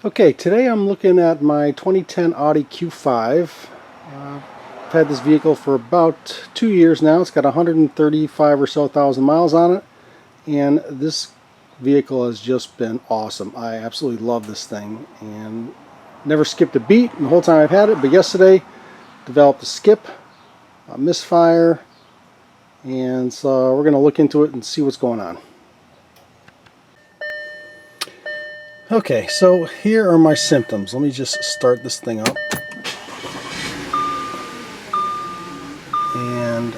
Okay, today I'm looking at my 2010 Audi Q5. I've had this vehicle for about 2 years now. It's got 135 or so thousand miles on it, and this vehicle has just been awesome. I absolutely love this thing and never skipped a beat the whole time I've had it, but yesterday developed a skip, a misfire, and so we're going to look into it and see what's going on. Okay, so here are my symptoms. Let me just start this thing up. And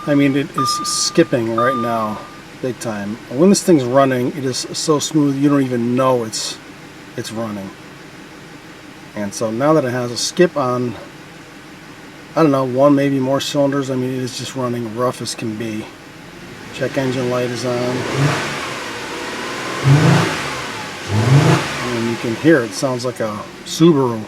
I mean, it is skipping right now big time. When this thing's running, it is so smooth you don't even know it's running. And so now that it has a skip on, I don't know, one maybe more cylinders, I mean, it is just running rough as can be. Check engine light is on. And you can hear it sounds like a Subaru.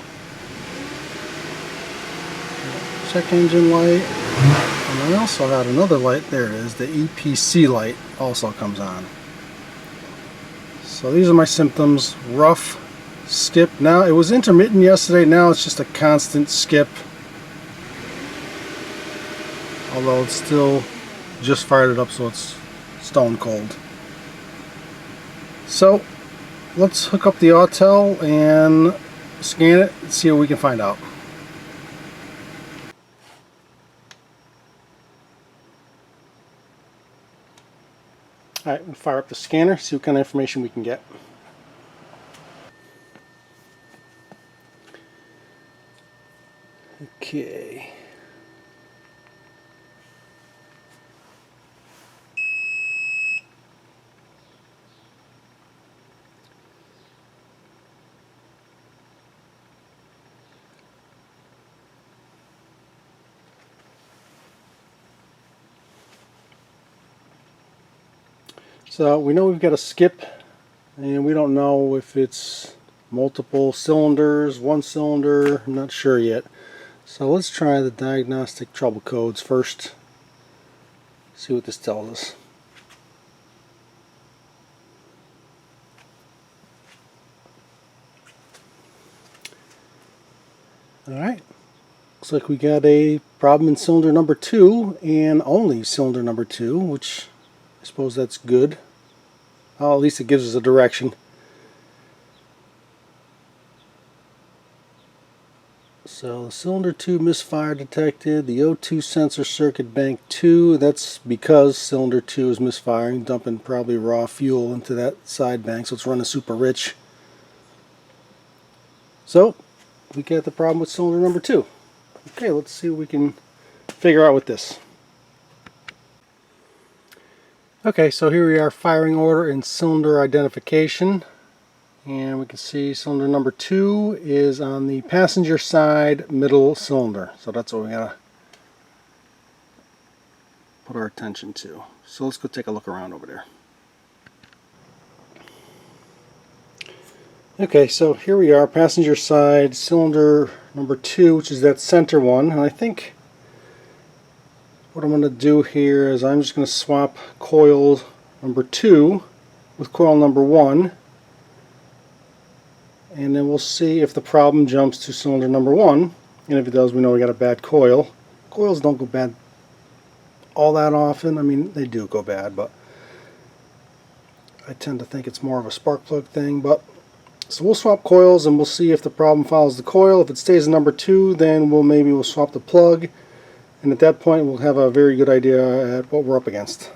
Check engine light. And I also had another light, there it is, the EPC light also comes on. So these are my symptoms: rough, skip. Now it was intermittent yesterday, now it's just a constant skip. Although it's still just fired it up, so it's stone cold. So let's hook up the Autel and scan it and see what we can find out. Alright, we'll fire up the scanner, see what kind of information we can get. Okay. So we know we've got a skip, and we don't know if it's multiple cylinders, one cylinder, I'm not sure yet. So let's try the diagnostic trouble codes first, see what this tells us. Alright, looks like we got a problem in cylinder number 2 and only cylinder number 2, which I suppose that's good. Well, at least it gives us a direction. So cylinder 2 misfire detected, the O2 sensor circuit bank 2, that's because cylinder 2 is misfiring, dumping probably raw fuel into that side bank, so it's running super rich. So we got the problem with cylinder number 2. Okay, let's see what we can figure out with this. Okay, so here we are, firing order and cylinder identification. And we can see cylinder number 2 is on the passenger side middle cylinder. So that's what we gotta put our attention to. So let's go take a look around over there. Okay, so here we are, passenger side, cylinder number 2, which is that center one. And I think what I'm going to do here is I'm just going to swap coil number 2 with coil number 1, and then we'll see if the problem jumps to cylinder number 1, and if it does, we know we got a bad coil. Coils don't go bad all that often. I mean, they do go bad, but I tend to think it's more of a spark plug thing. But so we'll swap coils and we'll see if the problem follows the coil. If it stays in number 2, then we'll swap the plug. And at that point we'll have a very good idea at what we're up against.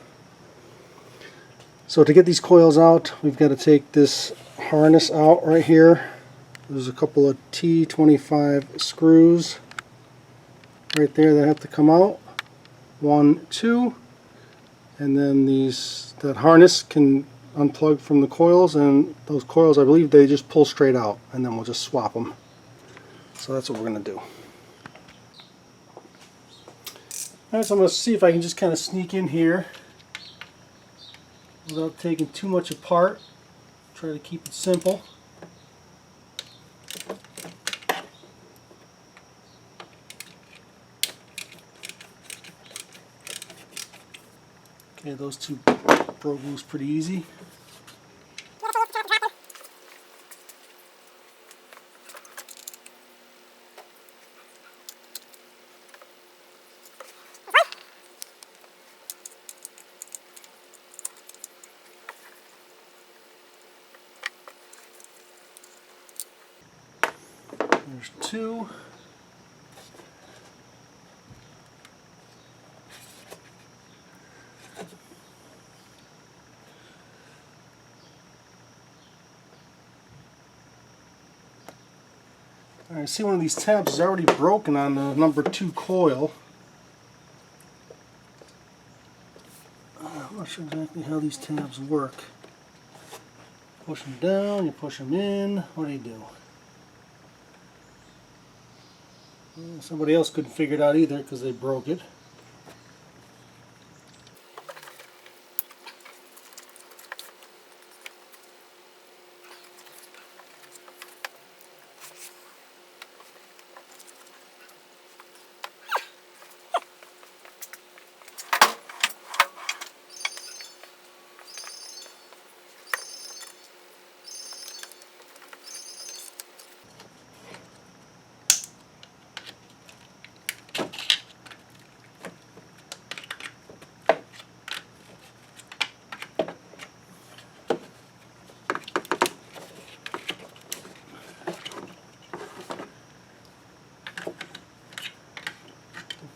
So to get these coils out, we've got to take this harness out right here. There's a couple of T25 screws right there that have to come out. 1, 2, and then that harness can unplug from the coils, and those coils, I believe, they just pull straight out, and then we'll just swap them. So that's what we're going to do. Alright, so I'm going to see if I can just kind of sneak in here without taking too much apart. Try to keep it simple. Okay, those two broke loose pretty easy. There's two. Alright, see, one of these tabs is already broken on the number 2 coil. I'm not sure exactly how these tabs work. Push them down, you push them in, what do you do? Somebody else couldn't figure it out either because they broke it.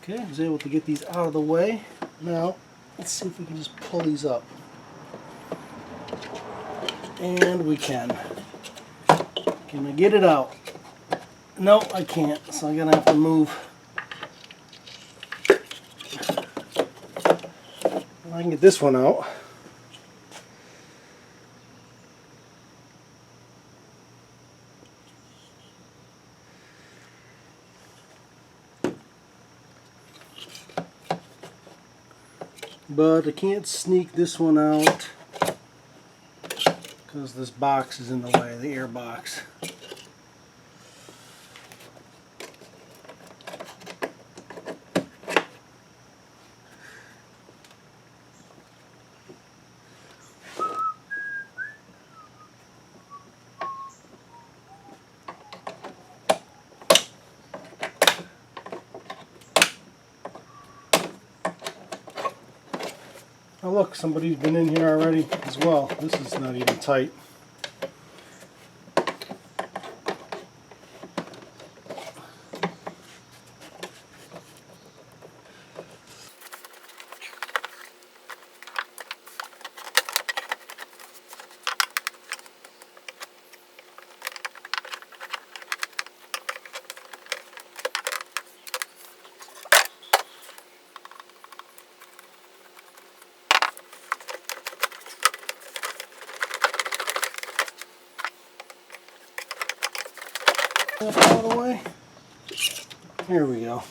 Okay, I was able to get these out of the way. Now, let's see if we can just pull these up. And we can. Can I get it out? No, I can't, so I'm gonna have to move. I can get this one out. But I can't sneak this one out because this box is in the way, the air box. Oh look, somebody's been in here already as well. This is not even tight. Out of the way. Here we go.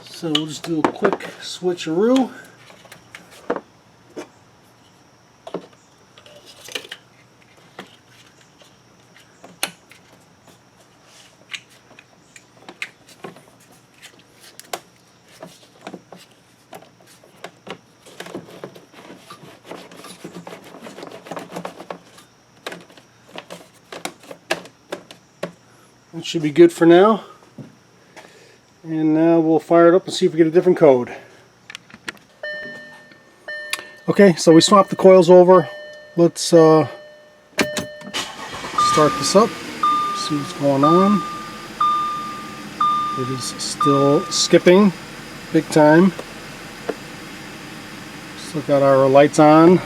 So we'll just do a quick switcheroo. That should be good for now. And now we'll fire it up and see if we get a different code. Okay, so we swapped the coils over. Let's start this up, see what's going on. It is still skipping big time. Still got our lights on.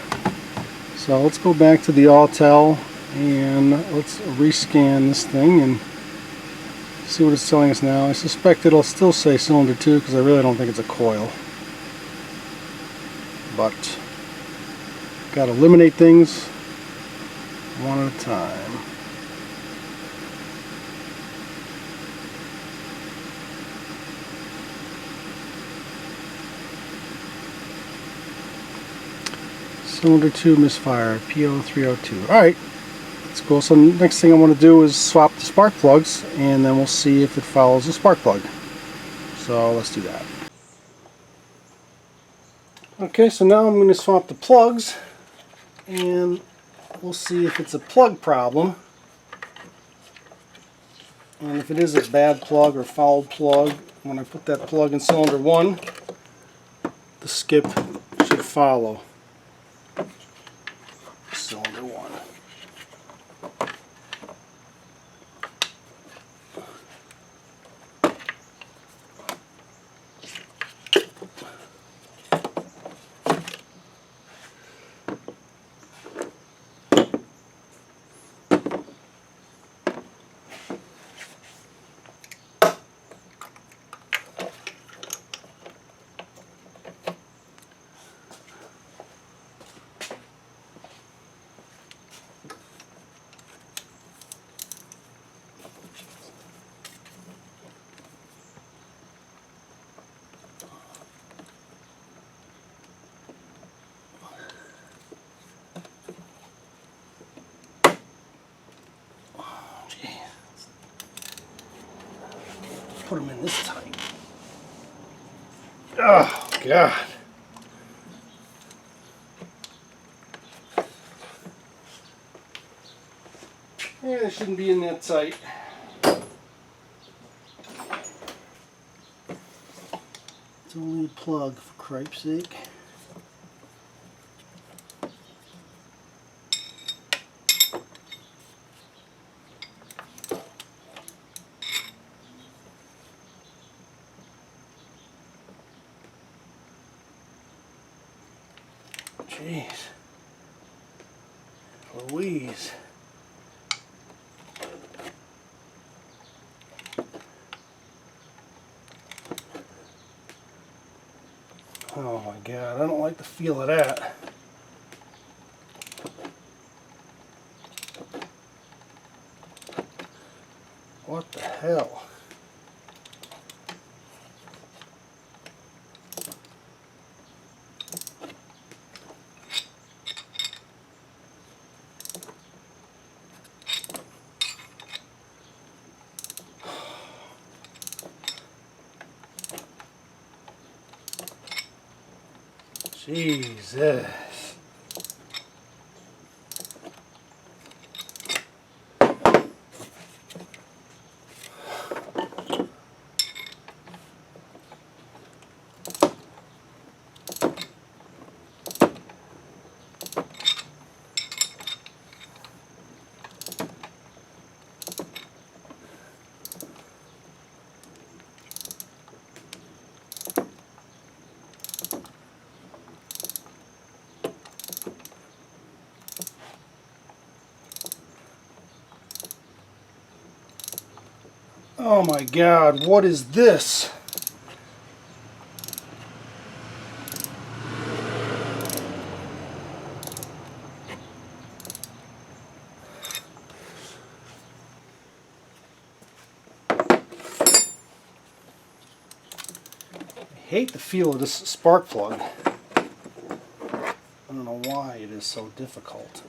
So let's go back to the Autel and let's rescan this thing and see what it's telling us now. I suspect it'll still say cylinder 2 because I really don't think it's a coil. But got to eliminate things one at a time. Cylinder 2 Misfire P0302. Alright, that's cool. So next thing I want to do is swap the spark plugs and then we'll see if it follows the spark plug. So let's do that. Okay, so now I'm going to swap the plugs and we'll see if it's a plug problem. And if it is a bad plug or fouled plug, when I put that plug in cylinder 1, the skip should follow. Oh, God. Yeah, it shouldn't be in that tight. It's only a plug, for cripe's sake. Jeez. Louise. Oh my God, I don't like the feel of that. What the hell? Jesus. Oh my God, what is this? I hate the feel of this spark plug. I don't know why it is so difficult.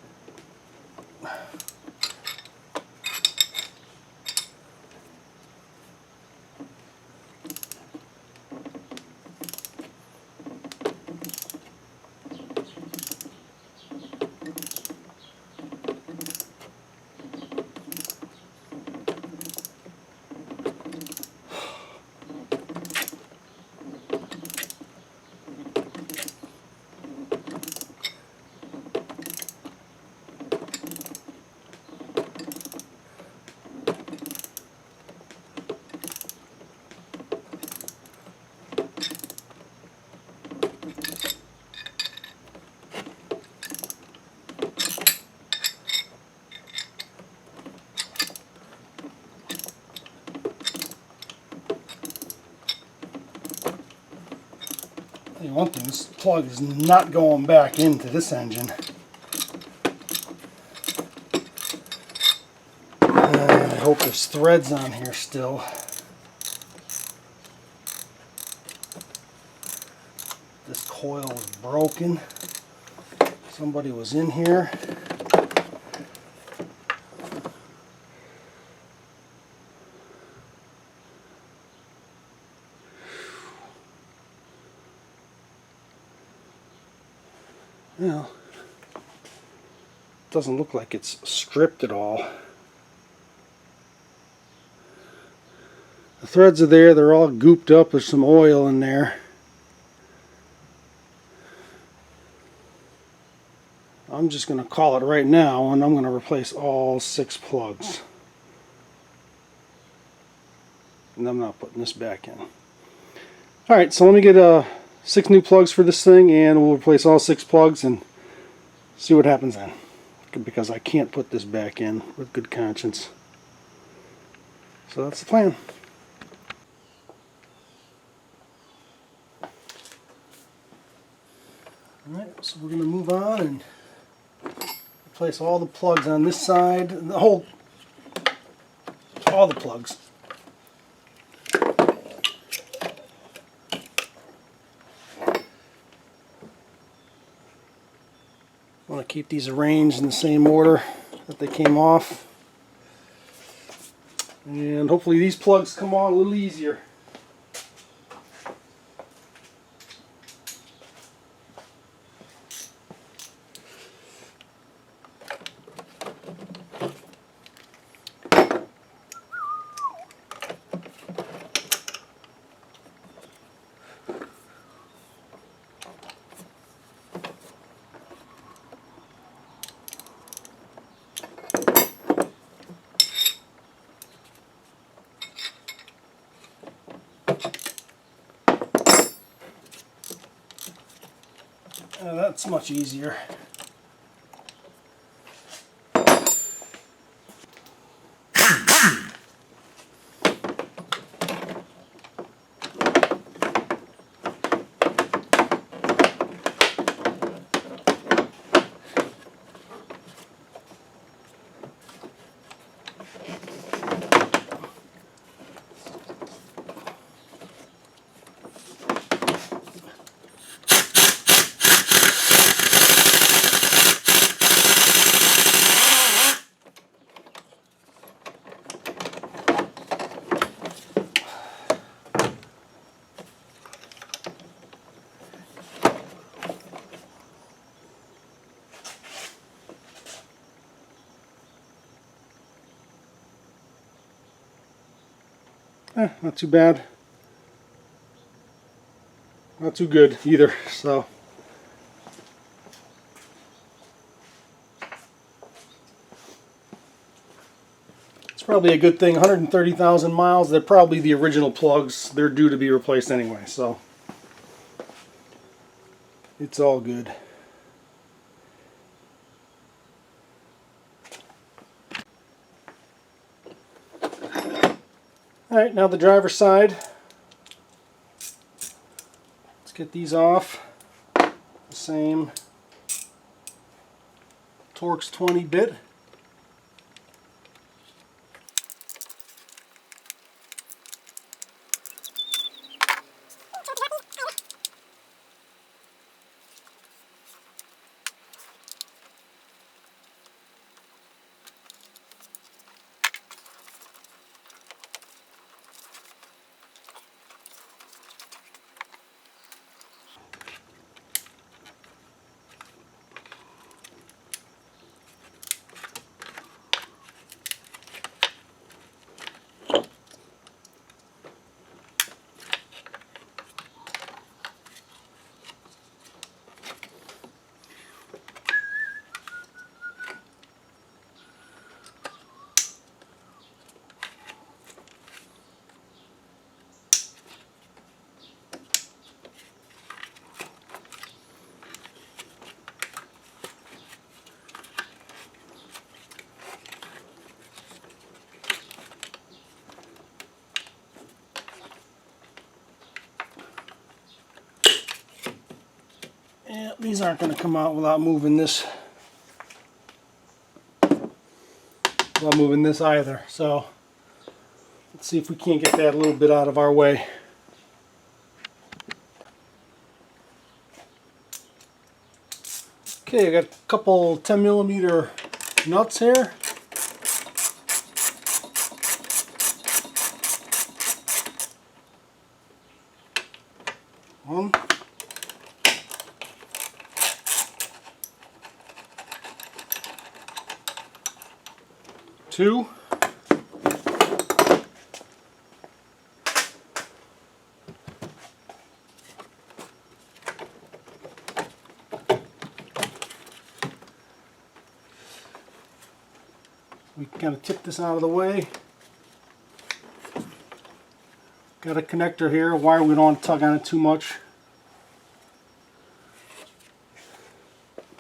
One thing, this plug is not going back into this engine. I hope there's threads on here still. This coil was broken. Somebody was in here. Well, it doesn't look like it's stripped at all. The threads are there, they're all gooped up, there's some oil in there. I'm just going to call it right now, and I'm going to replace all 6 plugs. And I'm not putting this back in. Alright, so let me get 6 new plugs for this thing, and we'll replace all 6 plugs and see what happens then. Because I can't put this back in with good conscience. So that's the plan. Alright, so we're going to move on and replace all the plugs on this side, all the plugs. I want to keep these arranged in the same order that they came off. And hopefully these plugs come on a little easier. That's much easier. Not too bad. Not too good either, so. It's probably a good thing. 130,000 miles, they're probably the original plugs. They're due to be replaced anyway, so. It's all good. Alright, now the driver's side. Let's get these off. The same Torx 20 bit. Yeah, these aren't going to come out without moving this. Without moving this either. So let's see if we can't get that a little bit out of our way. Okay, I got a couple 10mm nuts here. One. Two. We kind of tip this out of the way. Got a connector here, a wire we don't want to tug on it too much.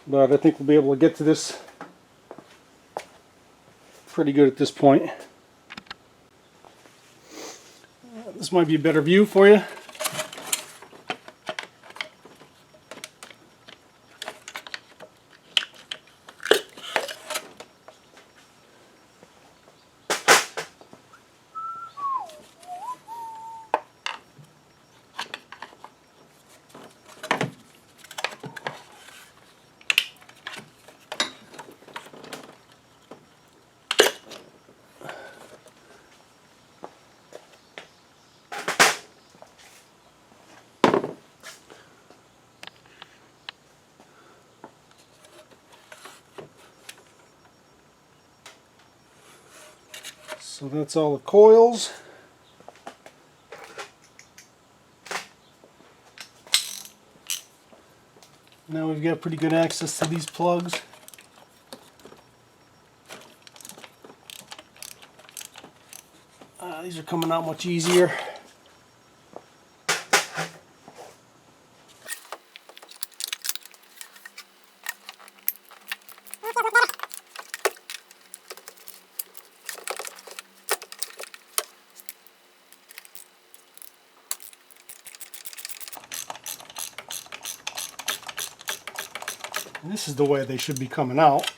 But I think we'll be able to get to this pretty good at this point. This might be a better view for you. So that's all the coils. Now we've got pretty good access to these plugs. These are coming out much easier. And this is the way they should be coming out.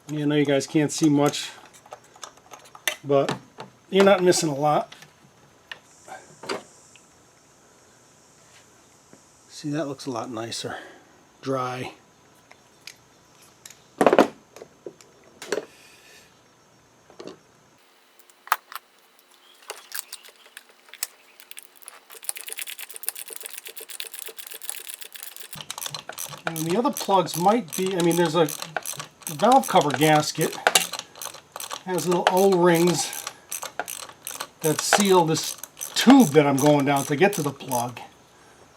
Yeah, I know you guys can't see much, but you're not missing a lot. See, that looks a lot nicer. Dry. And the other plugs might be, I mean, there's a valve cover gasket. Has little O-rings that seal this tube that I'm going down to get to the plug.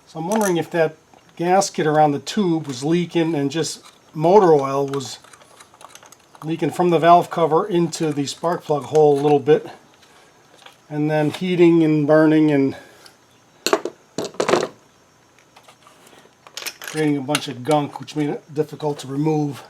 So I'm wondering if that gasket around the tube was leaking and just motor oil was leaking from the valve cover into the spark plug hole a little bit, and then heating and burning and creating a bunch of gunk, which made it difficult to remove.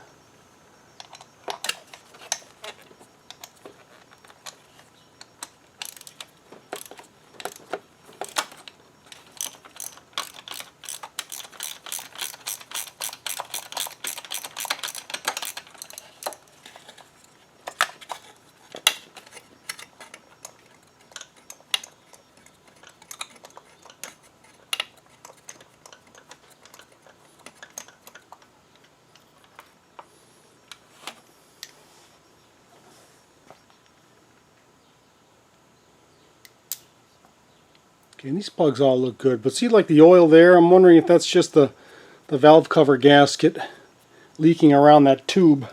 Okay, and these plugs all look good, but see, like the oil there, I'm wondering if that's just the valve cover gasket leaking around that tube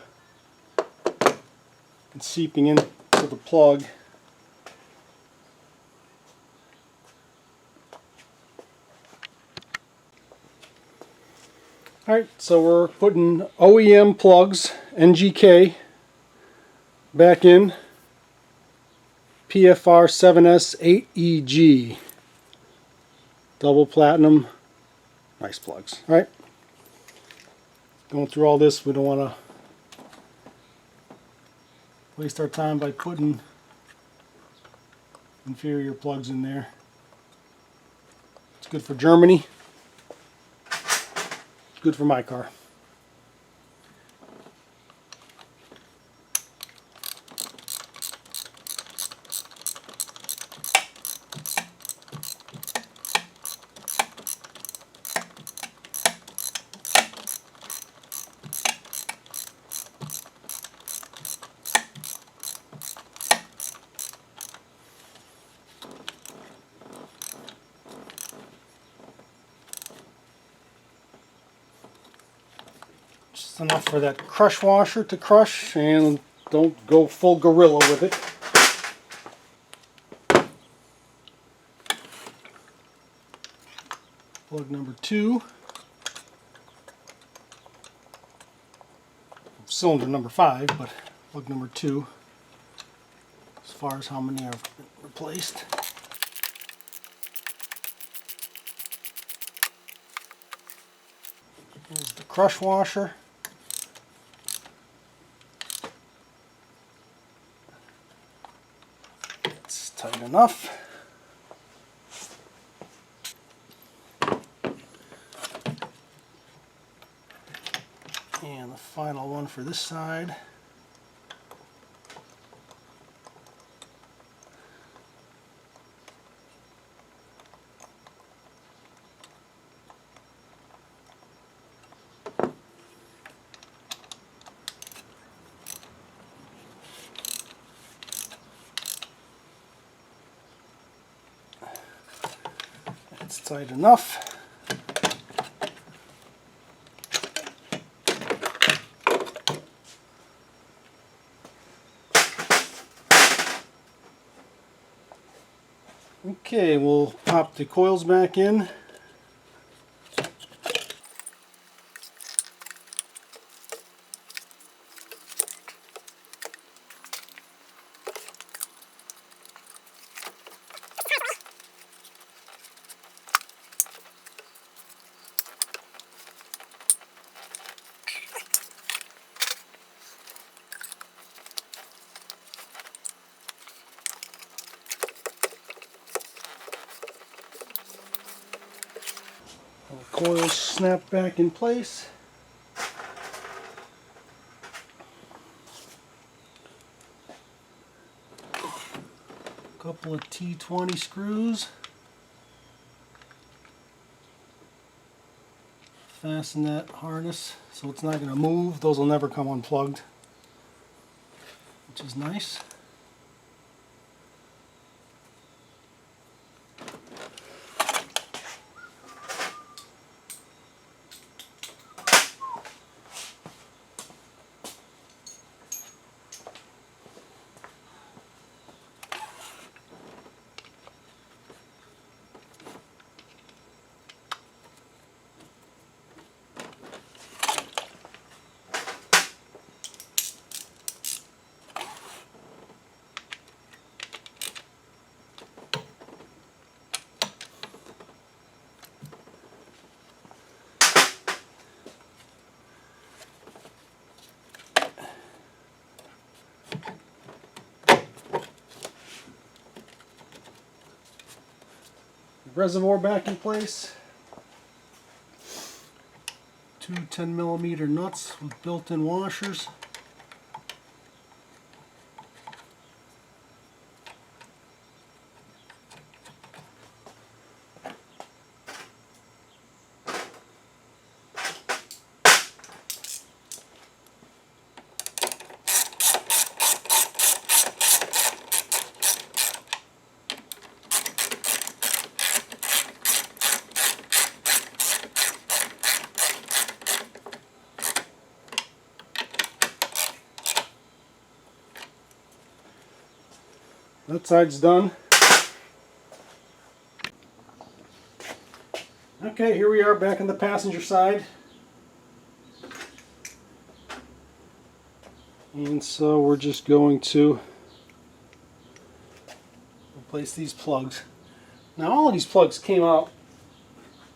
and seeping into the plug. Alright, so we're putting OEM plugs, NGK, back in. PFR 7S 8EG. Double platinum. Nice plugs. Alright. Going through all this, we don't want to waste our time by putting inferior plugs in there. It's good for Germany. It's good for my car. Just enough for that crush washer to crush, and don't go full gorilla with it. Plug number 2. Cylinder number 5, but plug number 2 as far as how many have been replaced. Here's the crush washer. It's tight enough. And the final one for this side. It's tight enough. Okay, we'll pop the coils back in. coils snap back in place. Couple of T20 screws. Fasten that harness so it's not going to move. Those will never come unplugged, which is nice. Reservoir back in place. Two 10mm nuts with built-in washers. That side's done. Okay, here we are back on the passenger side. And so we're just going to replace these plugs. Now all of these plugs came out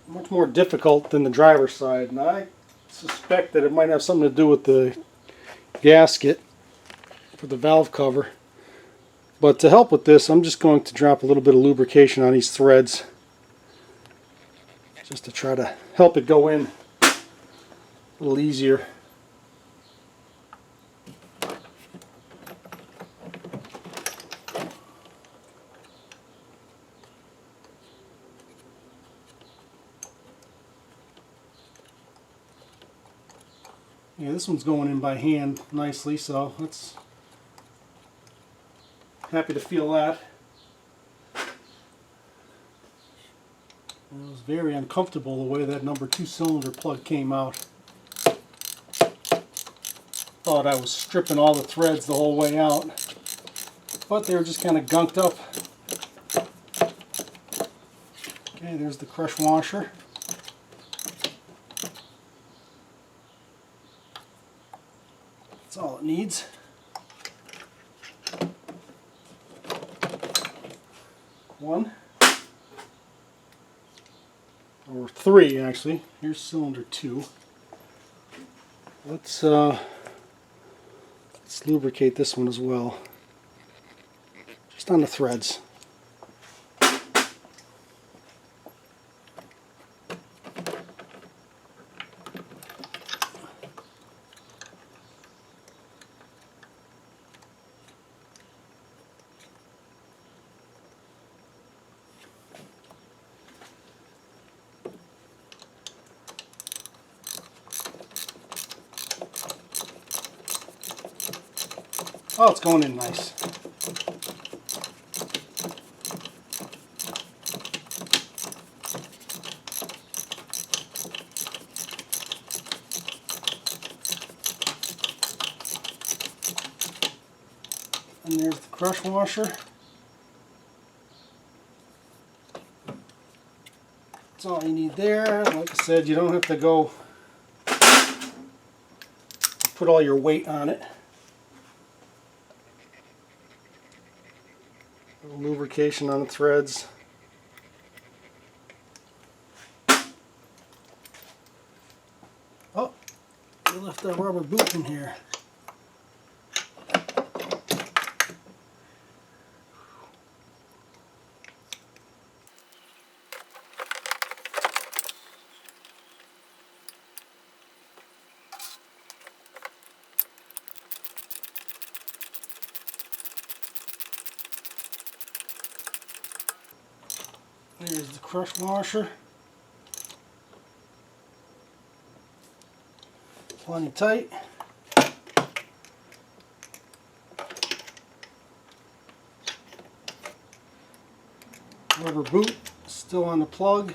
much more difficult than the driver's side, and I suspect that it might have something to do with the gasket for the valve cover. But to help with this, I'm just going to drop a little bit of lubrication on these threads just to try to help it go in a little easier. Yeah, this one's going in by hand nicely, so that's happy to feel that. It was very uncomfortable the way that number 2 cylinder plug came out. Thought I was stripping all the threads the whole way out, but they were just kind of gunked up. Okay, there's the crush washer. That's all it needs. One, or 3 actually. Here's cylinder 2. Let's lubricate this one as well, just on the threads. Oh, it's going in nice. And there's the crush washer. That's all you need there. Like I said, you don't have to go put all your weight on it. A little lubrication on the threads. Oh, we left that rubber boot in here. There's the crush washer. Plenty tight. Rubber boot still on the plug.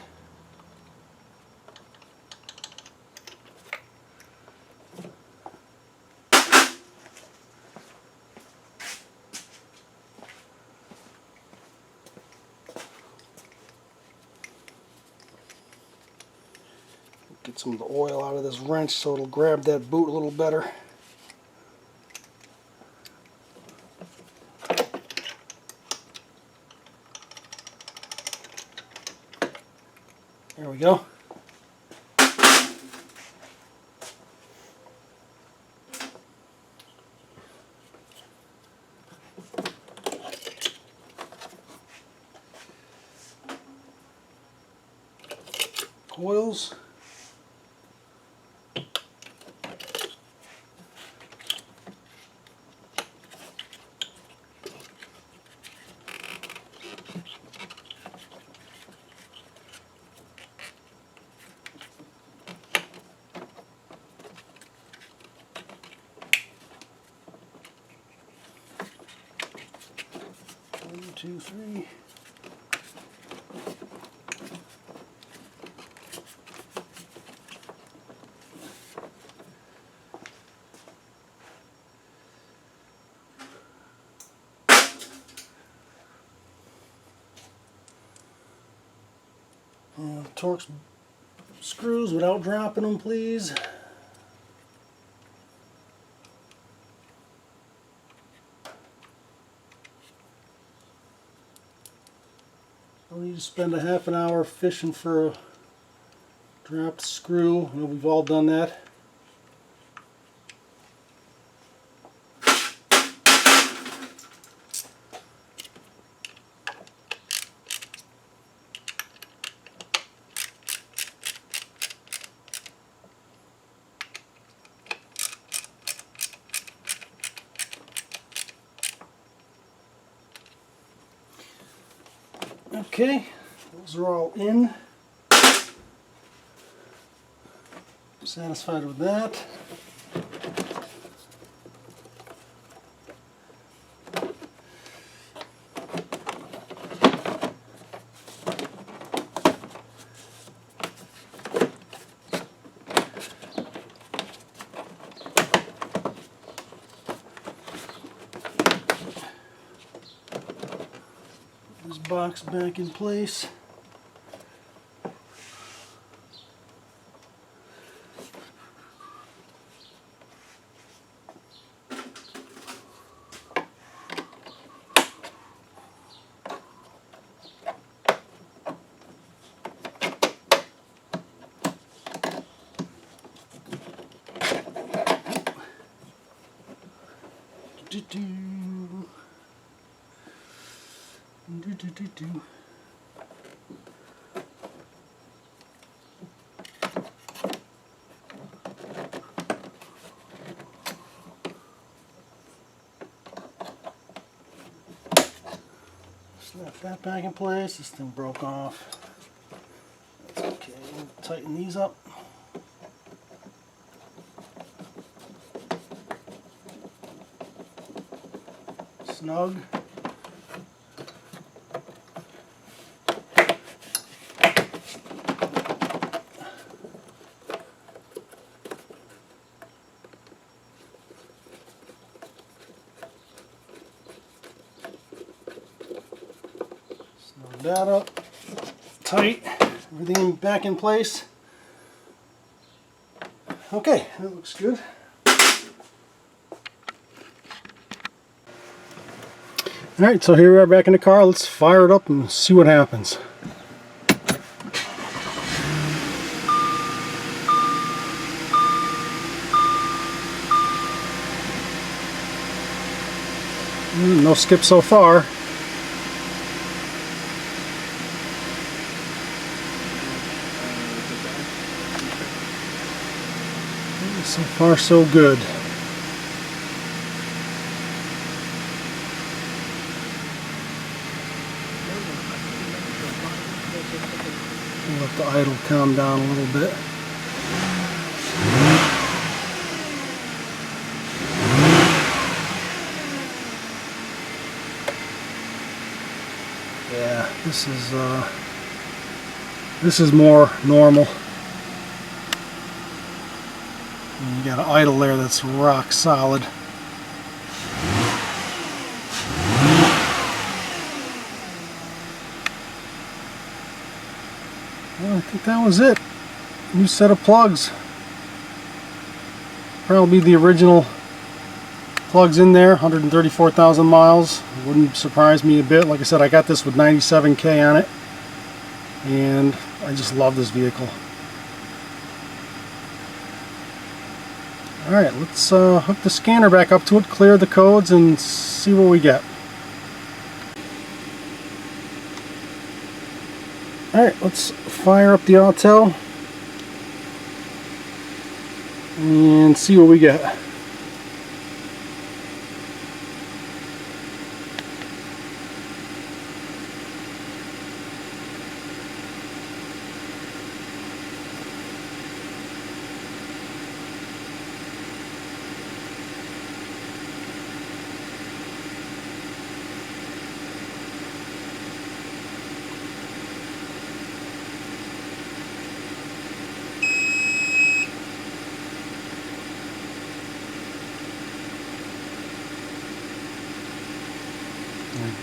Get some of the oil out of this wrench so it'll grab that boot a little better. There we go. Coils. One, two, three. Torx screws without dropping them, please. Don't need to spend a half an hour fishing for a dropped screw. I know we've all done that. Okay, those are all in. Satisfied with that. This box back in place. Snap that back in place. This thing broke off. That's okay. We'll tighten these up. Snug. Snug that up. Tight. Everything back in place. Okay, that looks good. Alright, so here we are back in the car. Let's fire it up and see what happens. No skip so far. So far so good. Let the idle calm down a little bit. Yeah, this is more normal. And you got an idle there that's rock solid. Well, I think that was it. New set of plugs. Probably the original plugs in there, 134,000 miles. Wouldn't surprise me a bit. Like I said, I got this with 97K on it, and I just love this vehicle. Alright, let's hook the scanner back up to it, clear the codes, and see what we get. Alright, let's fire up the Autel and see what we get.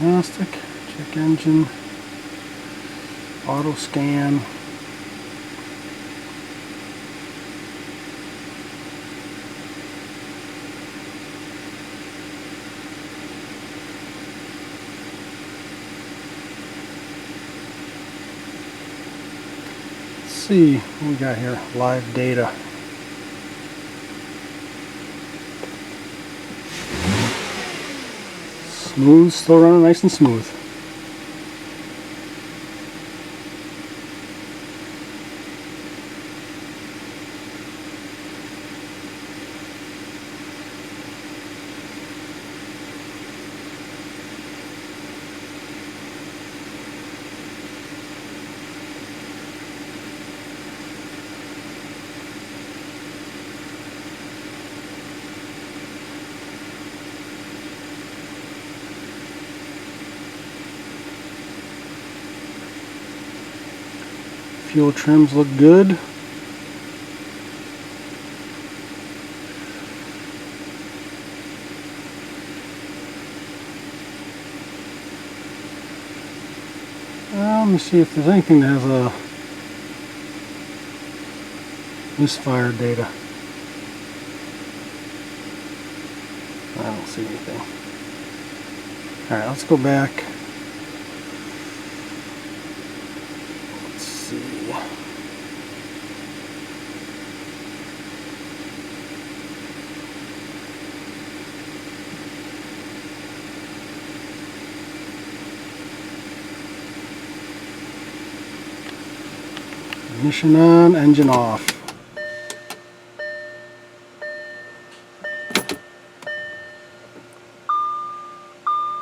Diagnostic, check engine, auto scan. Let's see what we got here. Live data. Smooth, still running nice and smooth. Fuel trims look good. Let me see if there's anything that has a Misfire data. I don't see anything. Alright, let's go back. Let's see. Ignition on, engine off.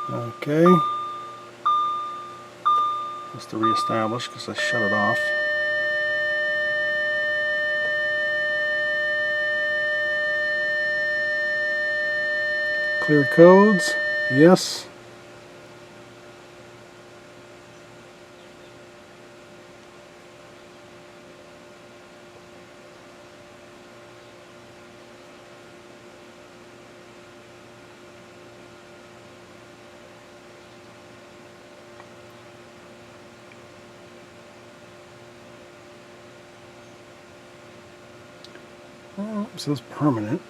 Okay. Just to reestablish because I shut it off. Clear codes. Yes. Well, it says permanent,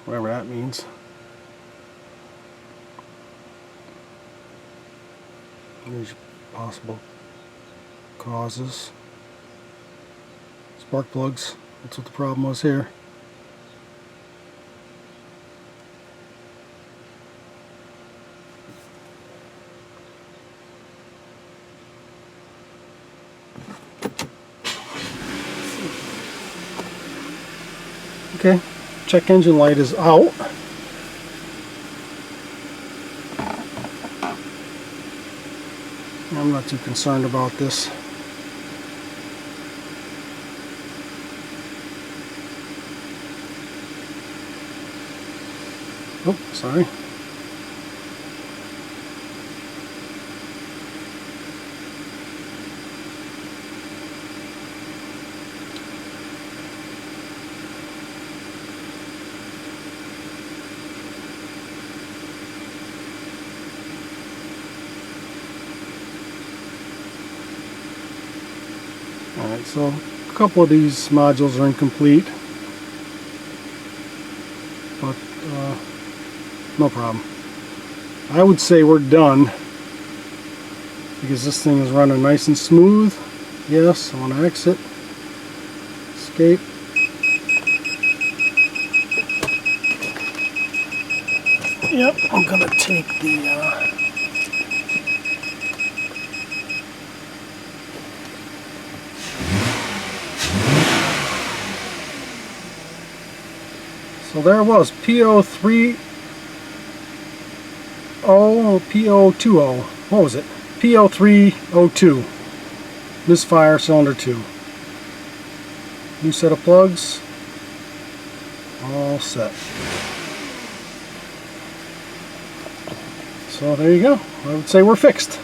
whatever that means. There's possible causes. Spark plugs, that's what the problem was here. Okay, check engine light is out. I'm not too concerned about this. Oh, sorry. Alright, so a couple of these modules are incomplete, but no problem. I would say we're done because this thing is running nice and smooth. Yes, I want to exit, escape. Yep, I'm going to take the so there it was, P03 P020. What was it? P0302. Misfire cylinder 2. New set of plugs. All set. So there you go. I would say we're fixed.